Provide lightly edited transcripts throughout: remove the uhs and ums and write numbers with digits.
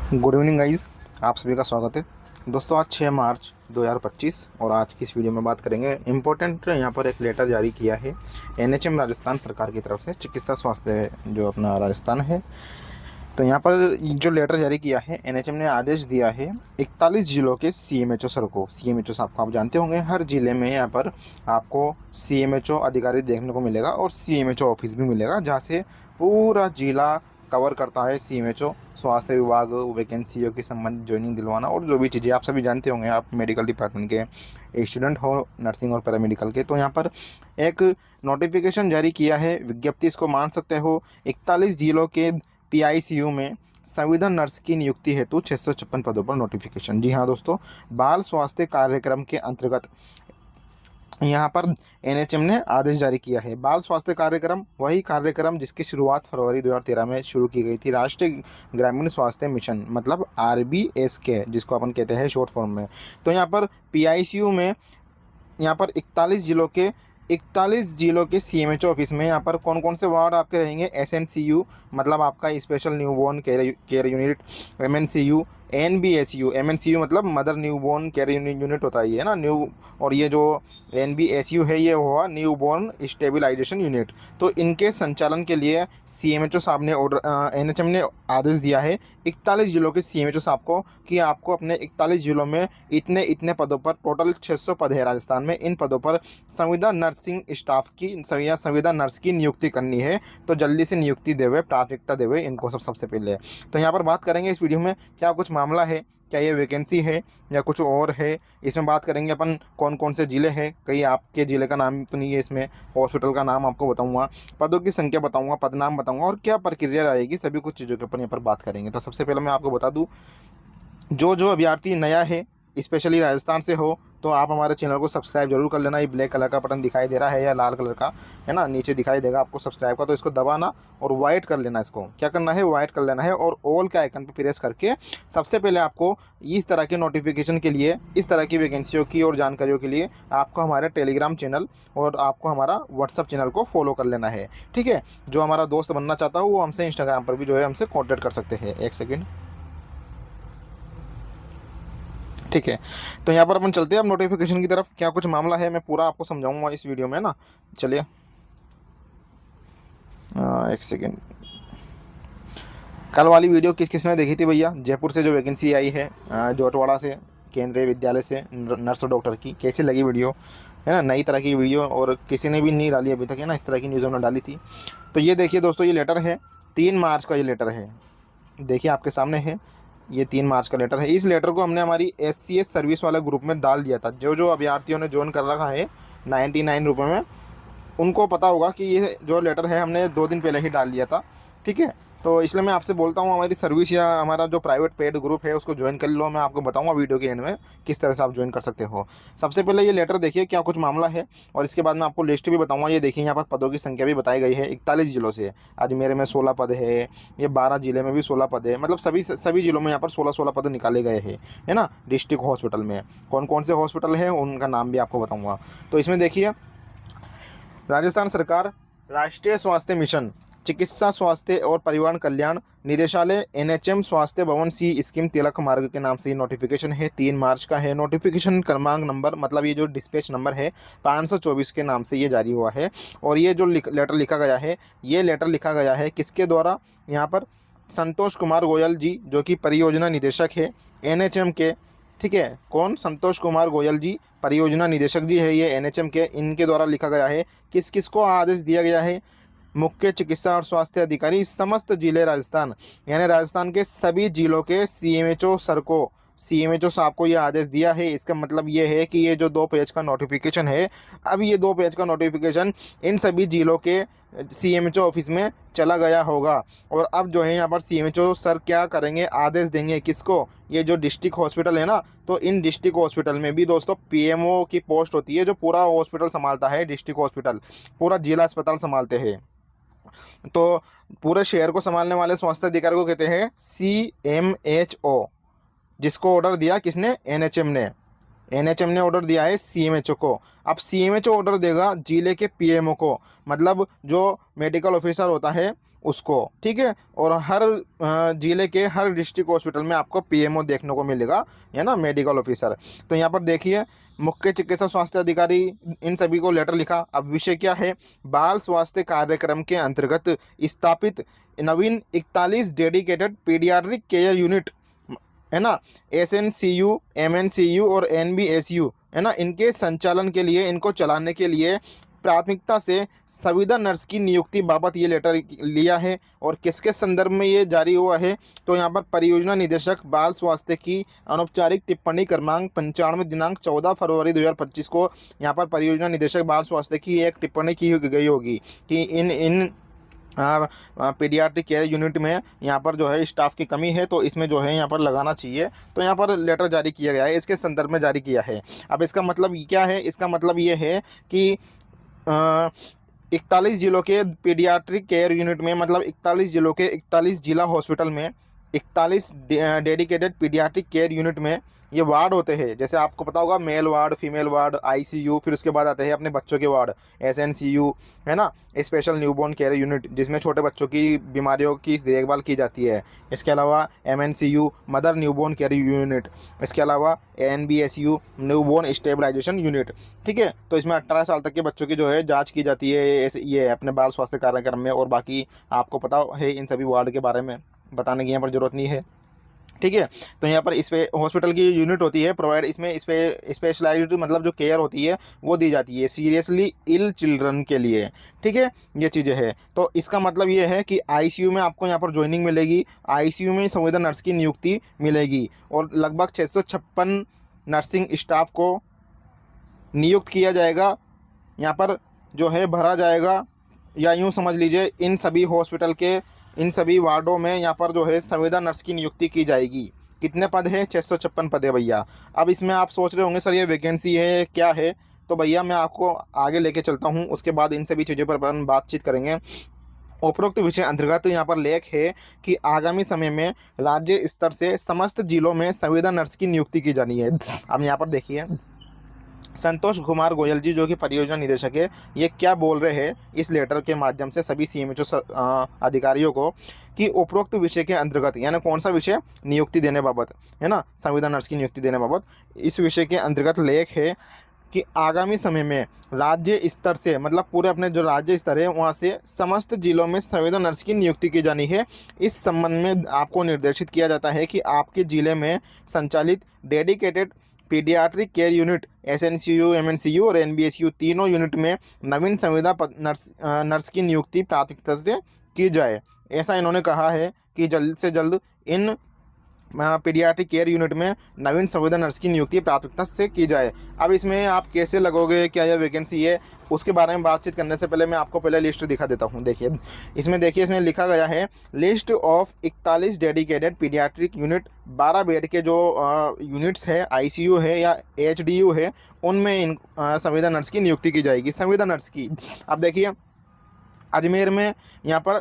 Good evening guys, आप सभी का स्वागत है। दोस्तों आज 6 मार्च 2025 और आज की इस वीडियो में बात करेंगे इम्पोर्टेंट। यहाँ पर एक लेटर जारी किया है एनएचएम राजस्थान सरकार की तरफ से, चिकित्सा स्वास्थ्य जो अपना राजस्थान है। तो यहाँ पर जो लेटर जारी किया है एनएचएम ने आदेश दिया है 41 जिलों के सीएमएचओ सर को। सीएमएचओ साहब को आप जानते होंगे, हर जिले में यहाँ पर आपको सीएमएचओ अधिकारी देखने को मिलेगा और सीएमएचओ ऑफिस भी मिलेगा, जहाँ से पूरा जिला कवर करता है सीएमएचओ। स्वास्थ्य विभाग, वैकेंसियों के संबंधित ज्वाइनिंग दिलवाना और जो भी चीज़ें आप सभी जानते होंगे, आप मेडिकल डिपार्टमेंट के स्टूडेंट हो, नर्सिंग और पैरामेडिकल के। तो यहाँ पर एक नोटिफिकेशन जारी किया है, विज्ञप्ति इसको मान सकते हो। 41 जिलों के पीआईसीयू में संविदा नर्स की नियुक्ति हेतु 656 पदों पर नोटिफिकेशन। जी हाँ दोस्तों, बाल स्वास्थ्य कार्यक्रम के अंतर्गत यहाँ पर एनएचएम ने आदेश जारी किया है। बाल स्वास्थ्य कार्यक्रम वही कार्यक्रम जिसकी शुरुआत फरवरी 2013 में शुरू की गई थी, राष्ट्रीय ग्रामीण स्वास्थ्य मिशन, मतलब RBSK जिसको अपन कहते हैं शॉर्ट फॉर्म में। तो यहाँ पर पीआईसीयू में यहाँ पर 41 जिलों के सीएमएचओ ऑफिस में यहाँ पर कौन कौन से वार्ड आपके रहेंगे। SNCU मतलब आपका special newborn care unit, MNCU, NBSU, MNCU मतलब मदर न्यूबॉर्न केयर यूनिट होता है, ये ना न्यू। और ये जो NBSU है ये हुआ न्यूबॉर्न स्टेबलाइजेशन यूनिट। तो इनके संचालन के लिए सीएमएचओ साहब ने एनएचएम ने आदेश दिया है 41 जिलों के सीएमएचओ साहब को कि आपको अपने 41 जिलों में इतने इतने पदों पर, टोटल 600 पद है राजस्थान में, इन पदों पर संविदा नर्सिंग स्टाफ की संविदा नर्स की नियुक्ति करनी है। तो जल्दी से नियुक्ति देवे, प्राथमिकता देवे इनको सबसे पहले। तो यहाँ पर बात करेंगे इस वीडियो में क्या कुछ मामला है, क्या ये वैकेंसी है या कुछ और है, इसमें बात करेंगे अपन कौन कौन से ज़िले हैं। कहीं आपके ज़िले का नाम तो नहीं है इसमें, हॉस्पिटल का नाम आपको बताऊंगा, पदों की संख्या बताऊंगा, पद नाम बताऊंगा और क्या प्रक्रिया रहेगी, सभी कुछ चीज़ों के ऊपर यहाँ पर बात करेंगे। तो सबसे पहले मैं आपको बता दूँ, जो अभ्यर्थी नया है, स्पेशली राजस्थान से हो, तो आप हमारे चैनल को सब्सक्राइब जरूर कर लेना। ये ब्लैक कलर का बटन दिखाई दे रहा है या लाल कलर का है ना, नीचे दिखाई देगा आपको सब्सक्राइब का, तो इसको दबाना और वाइट कर लेना। इसको क्या करना है, वाइट कर लेना है और ऑल के आइकन पर प्रेस करके सबसे पहले आपको इस तरह के नोटिफिकेशन के लिए, इस तरह की वैकेंसियों की और जानकारियों के लिए आपको हमारे टेलीग्राम चैनल और आपको हमारा व्हाट्सअप चैनल को फॉलो कर लेना है। ठीक है, जो हमारा दोस्त बनना चाहता हो वो हमसे इंस्टाग्राम पर भी जो है हमसे कॉन्टैक्ट कर सकते हैं। एक सेकेंड, ठीक है। तो यहाँ पर अपन चलते हैं अब नोटिफिकेशन की तरफ। क्या कुछ मामला है मैं पूरा आपको समझाऊंगा इस वीडियो में ना। चलिए एक सेकेंड, कल वाली वीडियो किस किसने देखी थी भैया? जयपुर से जो वैकेंसी आई है, जोटवाड़ा से, केंद्रीय विद्यालय से नर्स और डॉक्टर की, कैसी लगी वीडियो? है ना, नई तरह की वीडियो और किसी ने भी नहीं डाली अभी तक, है ना, इस तरह की न्यूज़ हमने डाली थी। तो ये देखिए दोस्तों, ये लेटर है 3 मार्च का, ये लेटर है, देखिए आपके सामने है, ये 3 मार्च का लेटर है। इस लेटर को हमने हमारी SCS सर्विस वाले ग्रुप में डाल दिया था। जो अभ्यर्थियों ने ज्वाइन कर रखा है 99 रुपये में, उनको पता होगा कि ये जो लेटर है हमने 2 दिन पहले ही डाल दिया था। ठीक है, तो इसलिए मैं आपसे बोलता हूँ हमारी सर्विस या हमारा जो प्राइवेट पेड ग्रुप है उसको ज्वाइन कर लो। मैं आपको बताऊंगा वीडियो के एंड में किस तरह से आप ज्वाइन कर सकते हो। सबसे पहले ये लेटर देखिए क्या कुछ मामला है और इसके बाद मैं आपको लिस्ट भी बताऊंगा। ये देखिए यहाँ पर पदों की संख्या भी बताई गई है 41 जिलों से। अजमेर में 16 पद है, ये 12 जिले में भी 16 पद है, मतलब सभी जिलों में यहाँ पर 16 पद निकाले गए हैं, है ना। डिस्ट्रिक्ट हॉस्पिटल में कौन कौन से हॉस्पिटल है उनका नाम भी आपको बताऊँगा। तो इसमें देखिए, राजस्थान सरकार राष्ट्रीय स्वास्थ्य मिशन, चिकित्सा स्वास्थ्य और परिवार कल्याण निदेशालय, NHM स्वास्थ्य भवन सी स्कीम तिलक मार्ग के नाम से ये नोटिफिकेशन है, 3 मार्च का है। नोटिफिकेशन क्रमांक नंबर मतलब ये जो डिस्पैच नंबर है 524 के नाम से ये जारी हुआ है। और ये जो लेटर लिखा गया है, ये लेटर लिखा गया है किसके द्वारा? यहाँ पर संतोष कुमार गोयल जी, जो कि परियोजना निदेशक है NHM के। ठीक है, कौन? संतोष कुमार गोयल जी, परियोजना निदेशक जी है ये NHM के, इनके द्वारा लिखा गया है। किस किस को आदेश दिया गया है? मुख्य चिकित्सा और स्वास्थ्य अधिकारी समस्त जिले राजस्थान, यानी राजस्थान के सभी जिलों के सीएमएचओ सर को, सीएमएचओ साहब को ये आदेश दिया है। इसका मतलब ये है कि ये जो 2 पेज का नोटिफिकेशन है, अब ये 2 पेज का नोटिफिकेशन इन सभी जिलों के सीएमएचओ ऑफिस में चला गया होगा। और अब जो है यहाँ पर सीएमएचओ सर क्या करेंगे, आदेश देंगे किसको? ये जो डिस्ट्रिक्ट हॉस्पिटल है ना, तो इन डिस्ट्रिक्ट हॉस्पिटल में भी दोस्तों PMO की पोस्ट होती है, जो पूरा हॉस्पिटल संभालता है। डिस्ट्रिक्ट हॉस्पिटल पूरा जिला अस्पताल संभालते हैं। तो पूरे शहर को संभालने वाले स्वास्थ्य अधिकारी को कहते हैं CMHO, जिसको ऑर्डर दिया किसने? NHM ने। NHM ने ऑर्डर दिया है CMHO को। अब CMHO ऑर्डर देगा जिले के PMO को, मतलब जो मेडिकल ऑफिसर होता है उसको, ठीक है। और हर जिले के हर डिस्ट्रिक्ट हॉस्पिटल में आपको पीएमओ देखने को मिलेगा, है ना, मेडिकल ऑफिसर। तो यहाँ पर देखिए, मुख्य चिकित्सा स्वास्थ्य अधिकारी, इन सभी को लेटर लिखा। अब विषय क्या है, बाल स्वास्थ्य कार्यक्रम के अंतर्गत स्थापित नवीन 41 डेडिकेटेड पीडियाट्रिक केयर यूनिट, है ना, SNCU, MNCU और NBSU, है ना, इनके संचालन के लिए, इनको चलाने के लिए प्राथमिकता से संविदा नर्स की नियुक्ति बाबत ये लेटर लिया है। और किसके संदर्भ में ये जारी हुआ है, तो यहाँ पर परियोजना निदेशक बाल स्वास्थ्य की अनौपचारिक टिप्पणी क्रमांक 95 दिनांक 14 फरवरी 2025 को यहाँ पर परियोजना निदेशक बाल स्वास्थ्य की एक टिप्पणी की गई होगी कि इन पीडियाट्रिक केयर यूनिट में यहाँ पर जो है स्टाफ की कमी है, तो इसमें जो है यहाँ पर लगाना चाहिए। तो यहाँ पर लेटर जारी किया गया है, इसके संदर्भ में जारी किया है। अब इसका मतलब क्या है, इसका मतलब ये है कि 41 जिलों के पीडियाट्रिक केयर यूनिट में, मतलब 41 जिलों के 41 जिला हॉस्पिटल में 41 डेडिकेटेड पीडियाट्रिक केयर यूनिट में ये वार्ड होते हैं। जैसे आपको पता होगा, male ward, female ward, ICU, फिर उसके बाद आते हैं अपने बच्चों के वार्ड, SNCU, है ना, स्पेशल न्यूबॉर्न केयर यूनिट, जिसमें छोटे बच्चों की बीमारियों की देखभाल की जाती है। इसके अलावा MNCU, mother newborn care unit. इसके अलावा NBSU, न्यूबॉर्न स्टेबलाइजेशन यूनिट, ठीक है। तो इसमें 18 साल तक के बच्चों की जो है जाँच की जाती है ये अपने बाल स्वास्थ्य कार्यक्रम में। और बाकी आपको पता है इन सभी वार्ड के बारे में, बताने की यहाँ पर ज़रूरत नहीं है, ठीक है। तो यहाँ पर इस पे हॉस्पिटल की यूनिट होती है प्रोवाइड, इसमें इस पे स्पेशलाइज्ड मतलब जो केयर होती है वो दी जाती है सीरियसली इल चिल्ड्रन के लिए, ठीक है। ये चीज़ें हैं। तो इसका मतलब ये है कि ICU में आपको यहाँ पर ज्वाइनिंग मिलेगी, ICU में संविदा नर्स की नियुक्ति मिलेगी, और लगभग 656 नर्सिंग स्टाफ को नियुक्त किया जाएगा, यहाँ पर जो है भरा जाएगा। या यूँ समझ लीजिए, इन सभी हॉस्पिटल के इन सभी वार्डों में यहाँ पर जो है संविदा नर्स की नियुक्ति की जाएगी। कितने पद है, 656 पद है भैया। अब इसमें आप सोच रहे होंगे सर ये वैकेंसी है क्या है, तो भैया मैं आपको आगे लेके चलता हूँ, उसके बाद इन सभी चीज़ों पर अपन बातचीत करेंगे। उपरोक्त विषय अंतर्गत यहाँ पर लेख है कि आगामी समय में राज्य स्तर से समस्त जिलों में संविदा नर्स की नियुक्ति की जानी है। अब यहाँ पर देखिए, संतोष कुमार गोयल जी, जो कि परियोजना निदेशक है, ये क्या बोल रहे हैं इस लेटर के माध्यम से सभी CMHO अधिकारियों को, कि उपरोक्त विषय के अंतर्गत, यानी कौन सा विषय, नियुक्ति देने बाबत, है ना, संविदा नर्स की नियुक्ति देने बाबत, इस विषय के अंतर्गत लेख है कि आगामी समय में राज्य स्तर से, मतलब पूरे अपने जो राज्य स्तर है वहाँ से समस्त जिलों में संविदा नर्स की नियुक्ति की जानी है। इस संबंध में आपको निर्देशित किया जाता है कि आपके जिले में संचालित dedicated paediatric care unit SNCU, MNCU और NBSU तीनों यूनिट में नवीन संविदा नर्स की नियुक्ति प्राथमिकता से की जाए। ऐसा इन्होंने कहा है कि जल्द से जल्द इन पीडियाट्रिक केयर यूनिट में नवीन संविदा नर्स की नियुक्ति प्राथमिकता से की जाए। अब इसमें आप कैसे लगोगे, क्या यह वैकेंसी है, उसके बारे में बातचीत करने से पहले मैं आपको पहले लिस्ट दिखा देता हूं। देखिए इसमें लिखा गया है, list of 41 dedicated paediatric unit, 12 bed के जो यूनिट्स है, ICU है या HDU है, उनमें इन संविदा नर्स की नियुक्ति की जाएगी, संविदा नर्स की। अब देखिए अजमेर में यहाँ पर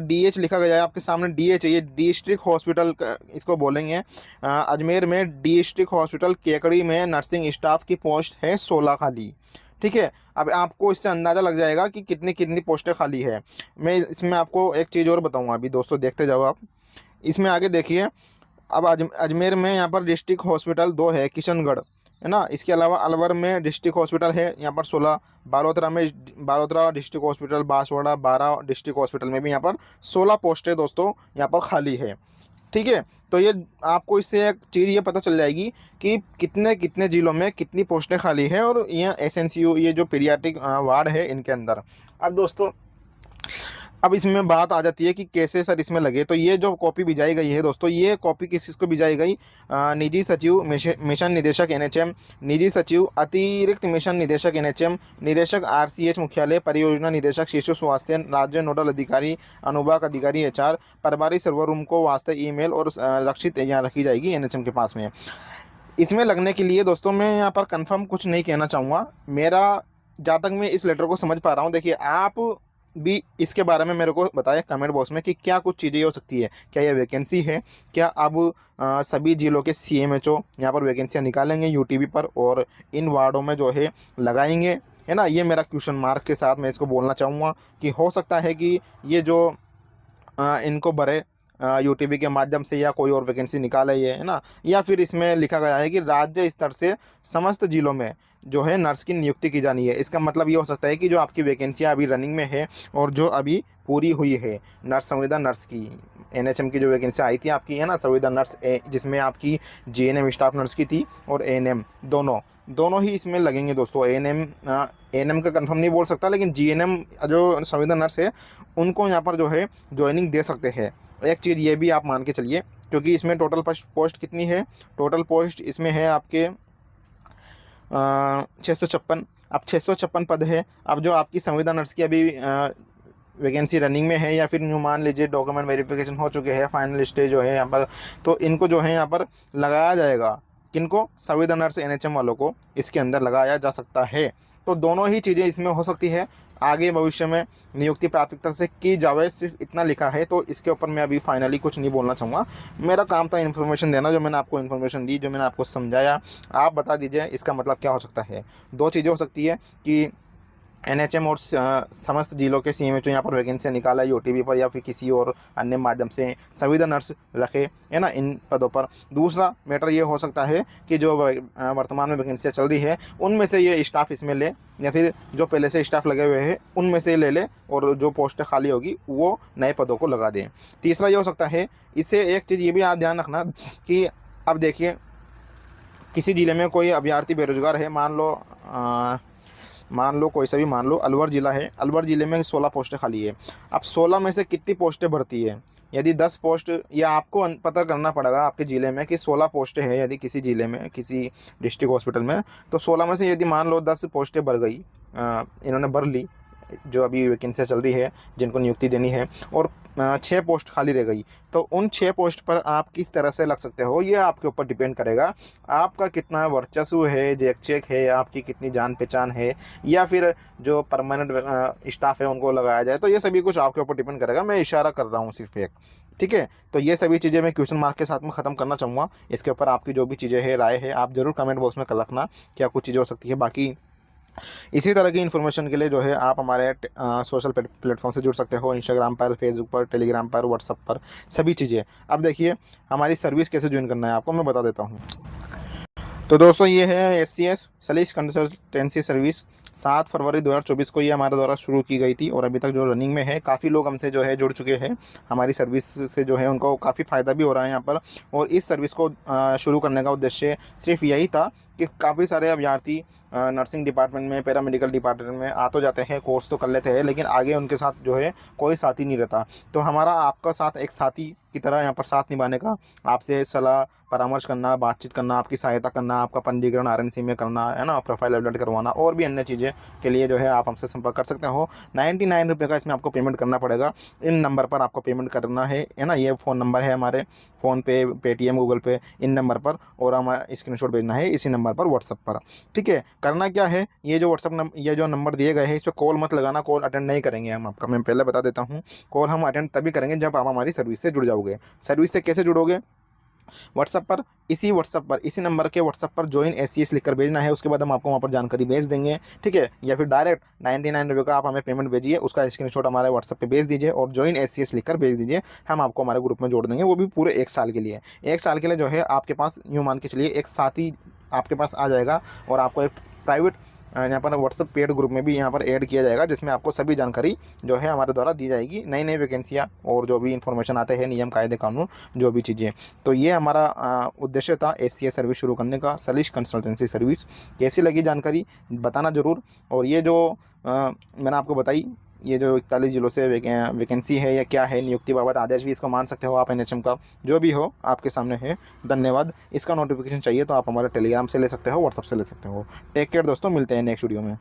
DH लिखा गया है आपके सामने, DH है, ये डिस्ट्रिक्ट हॉस्पिटल इसको बोलेंगे। अजमेर में डिस्ट्रिक्ट हॉस्पिटल केकड़ी में नर्सिंग स्टाफ की पोस्ट है 16 खाली, ठीक है। अब आपको इससे अंदाज़ा लग जाएगा कि कितनी कितनी पोस्टें खाली है। मैं इसमें आपको एक चीज़ और बताऊँगा, अभी दोस्तों देखते जाओ आप। इसमें आगे देखिए, अब अजमेर में यहाँ पर डिस्ट्रिक्ट हॉस्पिटल 2 है, किशनगढ़, है ना। इसके अलावा अलवर में डिस्ट्रिक्ट हॉस्पिटल है यहाँ पर 16, Balotra district hospital, Banswara 12 district hospital में भी यहाँ पर 16 पोस्टें दोस्तों यहाँ पर खाली है, ठीक है। तो ये आपको इससे एक चीज़ ये पता चल जाएगी कि कितने कितने ज़िलों में कितनी पोस्टें खाली है, और ये SNCU, ये जो पीडियाट्रिक वार्ड है, इनके अंदर। अब दोस्तों अब इसमें बात आ जाती है कि कैसे सर इसमें लगे। तो ये जो कॉपी भिजाई गई है दोस्तों, ये कॉपी किसको भिजाई गई, निजी सचिव मिशन निदेशक NHM, निजी सचिव अतिरिक्त मिशन निदेशक NHM, निदेशक RCH मुख्यालय, परियोजना निदेशक शिशु स्वास्थ्य, राज्य नोडल अधिकारी, अनुभाग अधिकारी HR, प्रभारी सर्वर रूम को वास्ते ईमेल और रक्षित यहाँ रखी जाएगी NHM के पास में। इसमें लगने के लिए दोस्तों मैं यहाँ पर कंफर्म कुछ नहीं कहना चाहूँगा, मेरा जहाँ तक मैं इस लेटर को समझ पा रहा हूँ। देखिए आप भी इसके बारे में मेरे को बताएं कमेंट बॉक्स में कि क्या कुछ चीज़ें हो सकती है, क्या यह वैकेंसी है, क्या अब सभी जिलों के CMHO यहाँ पर वैकेंसियाँ निकालेंगे UTB पर और इन वार्डों में जो है लगाएंगे, है ना। ये मेरा क्वेश्चन मार्क के साथ मैं इसको बोलना चाहूँगा कि हो सकता है कि ये जो इनको भरे यूटीबी के माध्यम से या कोई और वैकेंसी निकाले ये, है ना। या फिर इसमें लिखा गया है कि राज्य स्तर से समस्त जिलों में जो है नर्स की नियुक्ति की जानी है। इसका मतलब ये हो सकता है कि जो आपकी वैकेंसियाँ अभी रनिंग में है और जो अभी पूरी हुई है नर्स, संविदा नर्स की, एनएचएम की जो वैकेंसी आई थी आपकी, है ना, संविदा नर्स जिसमें आपकी जीएनएम स्टाफ नर्स की थी और एएनएम दोनों दोनों ही इसमें लगेंगे दोस्तों। एएनएम का कंफर्म नहीं बोल सकता, लेकिन जीएनएम जो संविदा नर्स है उनको यहाँ पर जो है ज्वाइनिंग दे सकते हैं। एक चीज़ ये भी आप मान के चलिए, क्योंकि इसमें टोटल पोस्ट कितनी है, टोटल पोस्ट इसमें है आपके 656। अब 656 पद है। अब जो आपकी संविदा नर्स की अभी वैकेंसी रनिंग में है या फिर न्यू मान लीजिए डॉक्यूमेंट वेरिफिकेशन हो चुके हैं, फाइनल स्टेज जो है यहाँ पर, तो इनको जो है यहाँ पर लगाया जाएगा। किनको? संविदा नर्स एनएचएम वालों को इसके अंदर लगाया जा सकता है। तो दोनों ही चीज़ें इसमें हो सकती है। आगे भविष्य में नियुक्ति प्राथमिकता से की जावे, सिर्फ इतना लिखा है, तो इसके ऊपर मैं अभी फाइनली कुछ नहीं बोलना चाहूँगा। मेरा काम था इन्फॉर्मेशन देना, जो मैंने आपको इन्फॉर्मेशन दी, जो मैंने आपको समझाया, आप बता दीजिए इसका मतलब क्या हो सकता है। दो चीज़ें हो सकती है कि एनएचएम और समस्त जिलों के सीएमएचओ यहाँ पर वैकेंसियाँ निकाला यूटीबी पर या फिर किसी और अन्य माध्यम से संविदा नर्स रखे, है ना, इन पदों पर। दूसरा मैटर ये हो सकता है कि जो वर्तमान में वैकेंसियाँ चल रही है उनमें से ये स्टाफ इसमें ले, या फिर जो पहले से स्टाफ लगे हुए हैं उनमें से ले ले, और जो पोस्टें खाली होगी वो नए पदों को लगा दें। तीसरा ये हो सकता है, इससे एक चीज़ ये भी आप ध्यान रखना कि अब देखिए किसी ज़िले में कोई अभ्यर्थी बेरोजगार है, मान लो कोई सा भी, मान लो अलवर ज़िला है, अलवर ज़िले में 16 पोस्टें खाली है। अब 16 में से कितनी पोस्टें भरती है? यदि 10 पोस्ट, या आपको पता करना पड़ेगा आपके ज़िले में कि 16 पोस्टें हैं यदि किसी ज़िले में, किसी डिस्ट्रिक्ट हॉस्पिटल में, तो 16 में से यदि मान लो 10 पोस्टें भर गई, इन्होंने भर ली जो अभी वैकेंसियाँ चल रही है जिनको नियुक्ति देनी है, और 6 पोस्ट खाली रह गई, तो उन 6 पोस्ट पर आप किस तरह से लग सकते हो, ये आपके ऊपर डिपेंड करेगा। आपका कितना वर्चस्व है, चेक है, आपकी कितनी जान पहचान है, या फिर जो परमानेंट स्टाफ है उनको लगाया जाए, तो ये सभी कुछ आपके ऊपर डिपेंड करेगा। मैं इशारा कर रहा हूँ सिर्फ एक, ठीक है। तो ये सभी चीज़ें मैं क्वेश्चन मार्क के साथ में ख़त्म करना चाहूँगा। इसके ऊपर आपकी जो भी चीज़ें है, राय है, आप ज़रूर कमेंट बॉक्स में कर रखना क्या कुछ चीज़ें हो सकती है। बाकी इसी तरह की इन्फॉर्मेशन के लिए जो है आप हमारे सोशल प्लेटफॉर्म से जुड़ सकते हो, इंस्टाग्राम पर, फेसबुक पर, टेलीग्राम पर, व्हाट्सअप पर, सभी चीज़ें। अब देखिए हमारी सर्विस कैसे ज्वाइन करना है आपको मैं बता देता हूँ। तो दोस्तों ये है SCS सलीस कंसल्टेंसी सर्विस। 7 फरवरी 2024 को ये हमारे द्वारा शुरू की गई थी और अभी तक जो रनिंग में है, काफ़ी लोग हमसे जो है जुड़ चुके हैं। हमारी सर्विस से जो है उनको काफ़ी फ़ायदा भी हो रहा है यहाँ पर। और इस सर्विस को शुरू करने का उद्देश्य सिर्फ यही था कि काफ़ी सारे अभ्यर्थी नर्सिंग डिपार्टमेंट में, पैरामेडिकल डिपार्टमेंट में आ तो जाते हैं, कोर्स तो कर लेते हैं, लेकिन आगे उनके साथ जो है कोई साथी नहीं रहता। तो हमारा आपका साथ एक साथी की तरह यहाँ पर साथ निभाने का, आपसे सलाह परामर्श करना, बातचीत करना, आपकी सहायता करना, आपका पंजीकरण RNC में करना, है ना, प्रोफाइल अपडेट करवाना, और भी अन्य चीज़ें के लिए जो है आप हमसे संपर्क कर सकते हो। 99 रुपये का इसमें आपको पेमेंट करना पड़ेगा। इन नंबर पर आपको पेमेंट करना है ना, ये फ़ोन नंबर है हमारे, फ़ोनपे, पेटीएम, गूगल पे, इन नंबर पर, और हमारा स्क्रीनशॉट भेजना है इसी नंबर पर, व्हाट्सअप पर, ठीक है। करना क्या है, ये जो ये जो नंबर दिए गए हैं इस पर कॉल मत लगाना, कॉल अटेंड नहीं करेंगे हम आपका, मैं पहले बता देता हूँ। कॉल हम अटेंड तभी करेंगे जब आप हमारी सर्विस से जुड़ जाओगे। सर्विस से कैसे जुड़ोगे? व्हाट्सअप पर, इसी नंबर के व्हाट्सअप पर ज्वाइन SCS लिखकर भेजना है। उसके बाद हम आपको वहाँ पर जानकारी भेज देंगे, ठीक है। या फिर डायरेक्ट 99 रुपये का आप हमें पेमेंट भेजिए, उसका स्क्रीनशॉट हमारे व्हाट्सअप पे भेज दीजिए और ज्वाइन SCS लिखकर भेज दीजिए। हम आपको हमारे ग्रुप में जोड़ देंगे, वो भी पूरे 1 साल के लिए। 1 साल के लिए जो है आपके पास, यूँ मान के चलिए, एक साथी आपके पास आ जाएगा और आपको एक प्राइवेट यहाँ पर व्हाट्सअप पेड ग्रुप में भी यहाँ पर ऐड किया जाएगा, जिसमें आपको सभी जानकारी जो है हमारे द्वारा दी जाएगी, नई नई वैकेंसियाँ और जो भी इन्फॉर्मेशन आते हैं, नियम कायदे कानून, जो भी चीज़ें। तो ये हमारा उद्देश्य था SCS सर्विस शुरू करने का, सलीश कंसल्टेंसी सर्विस। कैसी लगी जानकारी बताना ज़रूर। और ये जो मैंने आपको बताई, ये जो 41 जिलों से वैकेंसी है या क्या है, नियुक्ति बाबत आदेश भी इसको मान सकते हो आप, NHM का जो भी हो आपके सामने है। धन्यवाद। इसका नोटिफिकेशन चाहिए तो आप हमारे टेलीग्राम से ले सकते हो, व्हाट्सअप से ले सकते हो। टेक केयर दोस्तों, मिलते हैं नेक्स्ट वीडियो में।